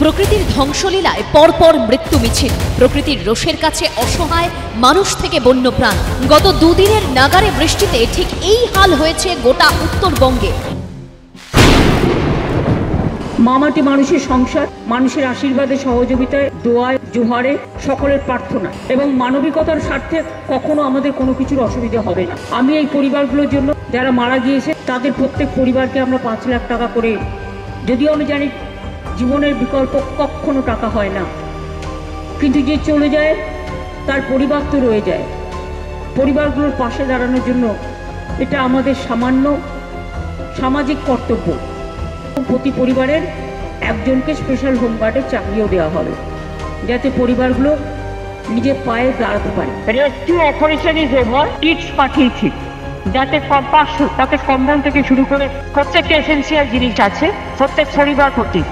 প্রকৃতির ধ্বংসলীলায় পরপর মৃত্যু মিছিল, প্রকৃতির রোষের কাছে অসহায় মানুষ থেকে বন্যপ্রাণ। গত দুদিনের নাগারে বৃষ্টিতে ঠিক এই হাল হয়েছে গোটা উত্তরবঙ্গে। মামাটি মানুষের সংসার, মানুষের আশীর্বাদে, সহযোগিতায়, দোয়ায়, জোহারে, সকলের প্রার্থনা এবং মানবিকতার স্বার্থে কখনো আমাদের কোনো কিছুর অসুবিধা হবে না। আমি এই পরিবারগুলোর জন্য যারা মারা গিয়েছে তাদের প্রত্যেক পরিবারকে আমরা 5 লাখ টাকা করে, যদিও আমি জানি জীবনের বিকল্প কখনো টাকা হয় না, কিন্তু যে চলে যায় তার পরিবার তো রয়ে যায়। পরিবারগুলোর পাশে দাঁড়ানোর জন্য এটা আমাদের সামান্য সামাজিক কর্তব্য। প্রতি পরিবারের একজনকে স্পেশাল হোমগার্ডের চাকরিও দেওয়া হবে, যাতে পরিবারগুলো নিজের পায়ে দাঁড়াতে পারে। রেস্কিউ অপারেশনই কিটস পাঠিয়েছি, যাতে তাকে সন্ধান থেকে শুরু করে প্রত্যেকটা এসেন্সিয়াল জিনিস আছে প্রত্যেক পরিবার প্রতি।